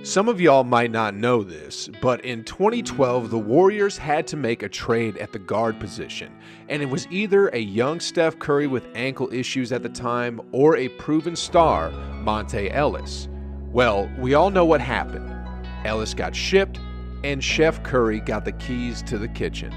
Some of y'all might not know this, but in 2012, the Warriors had to make a trade at the guard position, and it was either a young Steph Curry with ankle issues at the time or a proven star, Monta Ellis. Well, we all know what happened. Ellis got shipped, and Chef Curry got the keys to the kitchen.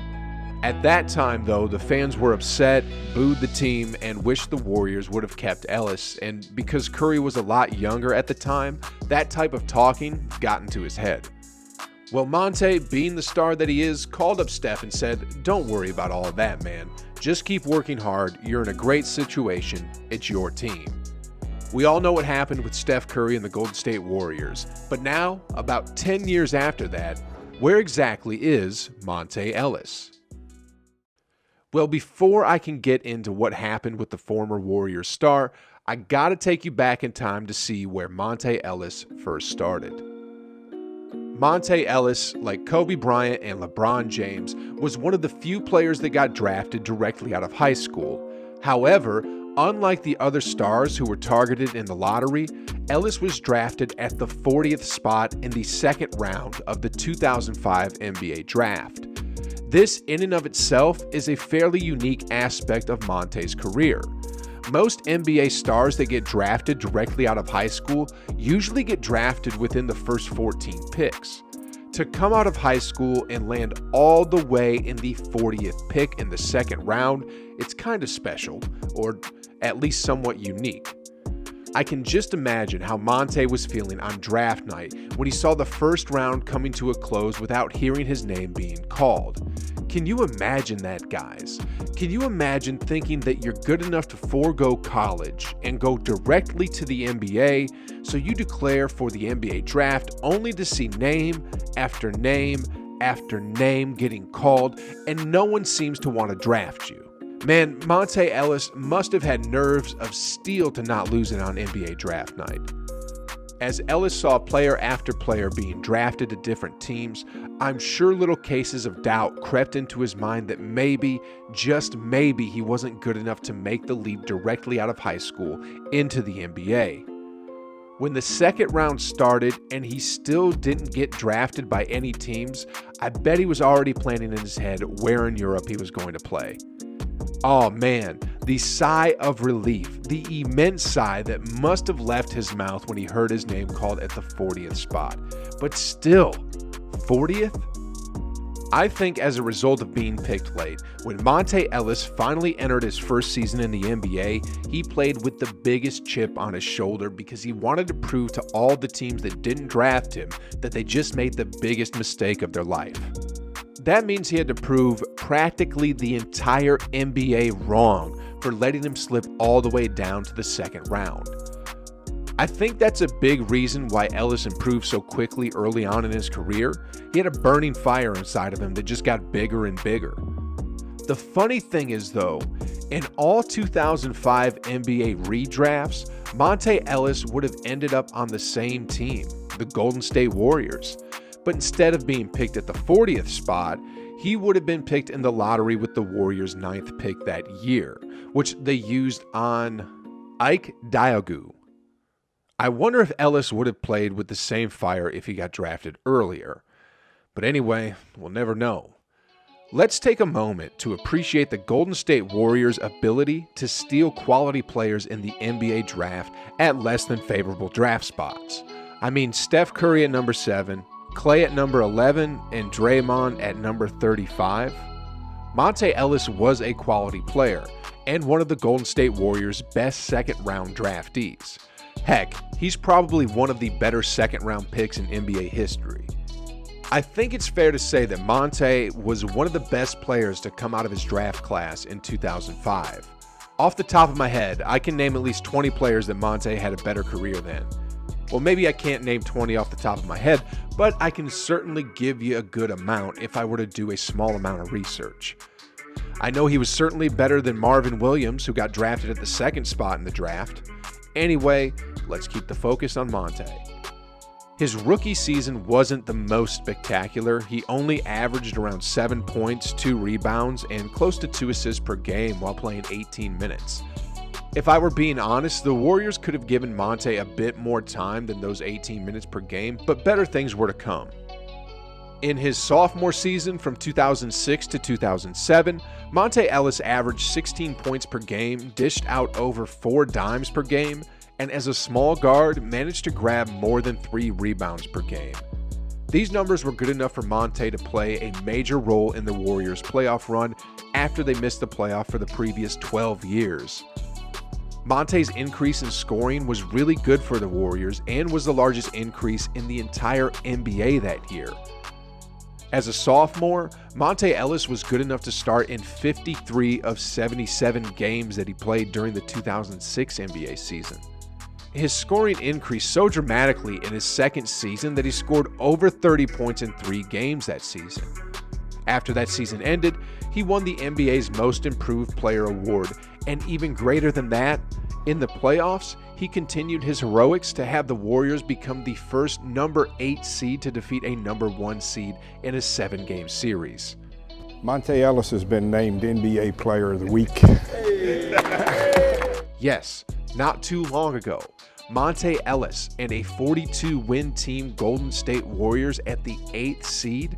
At that time, though, the fans were upset, booed the team, and wished the Warriors would have kept Ellis, and because Curry was a lot younger at the time, that type of talking got into his head. Well, Monta, being the star that he is, called up Steph and said, "Don't worry about all of that, man. Just keep working hard. You're in a great situation. It's your team." We all know what happened with Steph Curry and the Golden State Warriors, but now, about 10 years after that, where exactly is Monta Ellis? Well, before I can get into what happened with the former Warriors star, I gotta take you back in time to see where Monta Ellis first started. Monta Ellis, like Kobe Bryant and LeBron James, was one of the few players that got drafted directly out of high school. However, unlike the other stars who were targeted in the lottery, Ellis was drafted at the 40th spot in the second round of the 2005 NBA draft. This, in and of itself, is a fairly unique aspect of Monta's career. Most NBA stars that get drafted directly out of high school usually get drafted within the first 14 picks. To come out of high school and land all the way in the 40th pick in the second round, it's kind of special, or at least somewhat unique. I can just imagine how Monta was feeling on draft night when he saw the first round coming to a close without hearing his name being called. Can you imagine that, guys? Can you imagine thinking that you're good enough to forego college and go directly to the NBA, so you declare for the NBA draft only to see name after name after name getting called, and no one seems to want to draft you? Man, Monta Ellis must have had nerves of steel to not lose it on NBA draft night. As Ellis saw player after player being drafted to different teams, I'm sure little cases of doubt crept into his mind that maybe, just maybe, he wasn't good enough to make the leap directly out of high school into the NBA. When the second round started and he still didn't get drafted by any teams, I bet he was already planning in his head where in Europe he was going to play. Oh man, the sigh of relief, the immense sigh that must have left his mouth when he heard his name called at the 40th spot. But still, 40th? I think as a result of being picked late, when Monta Ellis finally entered his first season in the NBA, he played with the biggest chip on his shoulder because he wanted to prove to all the teams that didn't draft him that they just made the biggest mistake of their life. That means he had to prove practically the entire NBA wrong for letting him slip all the way down to the second round. I think that's a big reason why Ellis improved so quickly early on in his career. He had a burning fire inside of him that just got bigger and bigger. The funny thing is, though, in all 2005 NBA redrafts, Monta Ellis would have ended up on the same team, the Golden State Warriors. But instead of being picked at the 40th spot, he would have been picked in the lottery with the Warriors' 9th pick that year, which they used on Ike Diogu. I wonder if Ellis would have played with the same fire if he got drafted earlier. But anyway, we'll never know. Let's take a moment to appreciate the Golden State Warriors' ability to steal quality players in the NBA draft at less than favorable draft spots. I mean, Steph Curry at number 7, Clay at number 11, and Draymond at number 35. Monta Ellis was a quality player and one of the Golden State Warriors' best second-round draftees. Heck, he's probably one of the better second-round picks in NBA history. I think it's fair to say that Monta was one of the best players to come out of his draft class in 2005. Off the top of my head, I can name at least 20 players that Monta had a better career than. Well, maybe I can't name 20 off the top of my head, but I can certainly give you a good amount if I were to do a small amount of research. I know he was certainly better than Marvin Williams, who got drafted at the second spot in the draft. Anyway, let's keep the focus on Monta. His rookie season wasn't the most spectacular. He only averaged around 7 points, 2 rebounds, and close to 2 assists per game while playing 18 minutes. If I were being honest, the Warriors could have given Monta a bit more time than those 18 minutes per game, but better things were to come. In his sophomore season from 2006 to 2007, Monta Ellis averaged 16 points per game, dished out over 4 dimes per game, and as a small guard, managed to grab more than 3 rebounds per game. These numbers were good enough for Monta to play a major role in the Warriors' playoff run after they missed the playoff for the previous 12 years. Monta's increase in scoring was really good for the Warriors and was the largest increase in the entire NBA that year. As a sophomore, Monta Ellis was good enough to start in 53 of 77 games that he played during the 2006 NBA season. His scoring increased so dramatically in his second season that he scored over 30 points in 3 games that season. After that season ended, he won the NBA's Most Improved Player award, and even greater than that, in the playoffs, he continued his heroics to have the Warriors become the first number 8 seed to defeat a number 1 seed in a 7-game series. Monta Ellis has been named NBA Player of the Week. Yes, not too long ago, Monta Ellis and a 42-win team Golden State Warriors at the 8th seed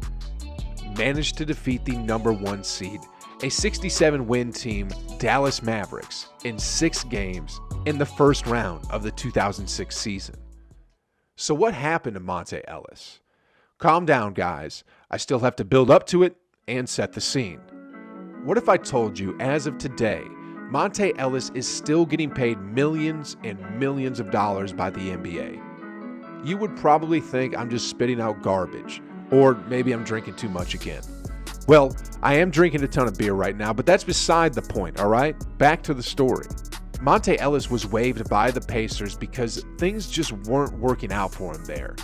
managed to defeat the number 1 seed, a 67-win team Dallas Mavericks, in 6 games in the first round of the 2006 season. So what happened to Monta Ellis? Calm down, guys. I still have to build up to it and set the scene. What if I told you, as of today, Monta Ellis is still getting paid millions and millions of dollars by the NBA? You would probably think I'm just spitting out garbage, or maybe I'm drinking too much again. Well, I am drinking a ton of beer right now, but that's beside the point, all right? Back to the story. Monta Ellis was waived by the Pacers because things just weren't working out for him there.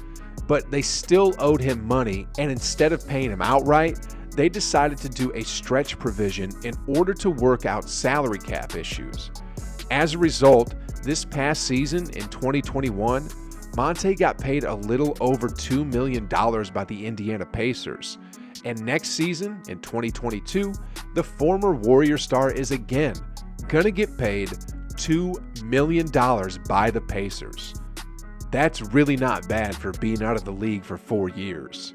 But they still owed him money, and instead of paying him outright, they decided to do a stretch provision in order to work out salary cap issues. As a result, this past season in 2021, Monta got paid a little over $2 million by the Indiana Pacers. And next season, in 2022, the former Warrior star is again gonna get paid $2 million by the Pacers. That's really not bad for being out of the league for 4 years.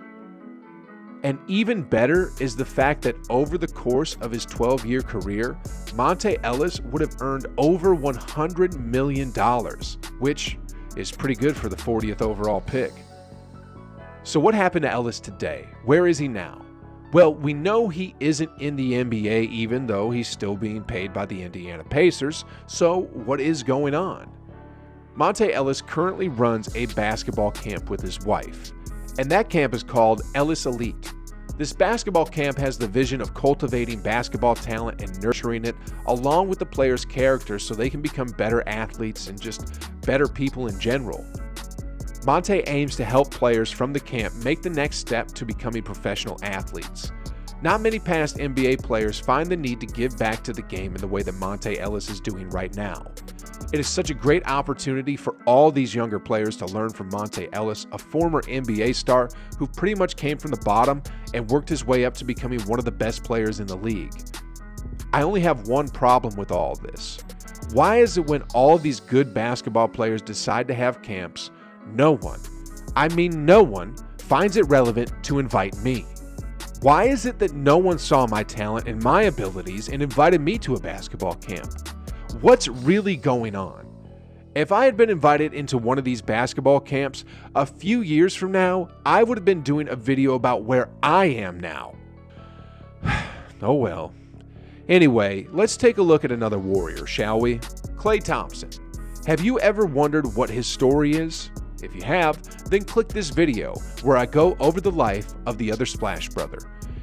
And even better is the fact that over the course of his 12-year career, Monta Ellis would have earned over $100 million, which is pretty good for the 40th overall pick. So what happened to Ellis today? Where is he now? Well, we know he isn't in the NBA even though he's still being paid by the Indiana Pacers, so what is going on? Monta Ellis currently runs a basketball camp with his wife, and that camp is called Ellis Elite. This basketball camp has the vision of cultivating basketball talent and nurturing it along with the players' characters so they can become better athletes and just better people in general. Monta aims to help players from the camp make the next step to becoming professional athletes. Not many past NBA players find the need to give back to the game in the way that Monta Ellis is doing right now. It is such a great opportunity for all these younger players to learn from Monta Ellis, a former NBA star who pretty much came from the bottom and worked his way up to becoming one of the best players in the league. I only have one problem with all this. Why is it when all of these good basketball players decide to have camps, no one finds it relevant to invite me? Why is it that no one saw my talent and my abilities and invited me to a basketball camp? What's really going on? If I had been invited into one of these basketball camps a few years from now, I would have been doing a video about where I am now. Oh well. Anyway, let's take a look at another Warrior, shall we? Klay Thompson. Have you ever wondered what his story is? If you have, then click this video where I go over the life of the other Splash brother.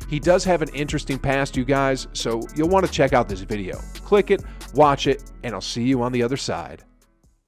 He does have an interesting past, you guys, so you'll want to check out this video. Click it, watch it, and I'll see you on the other side.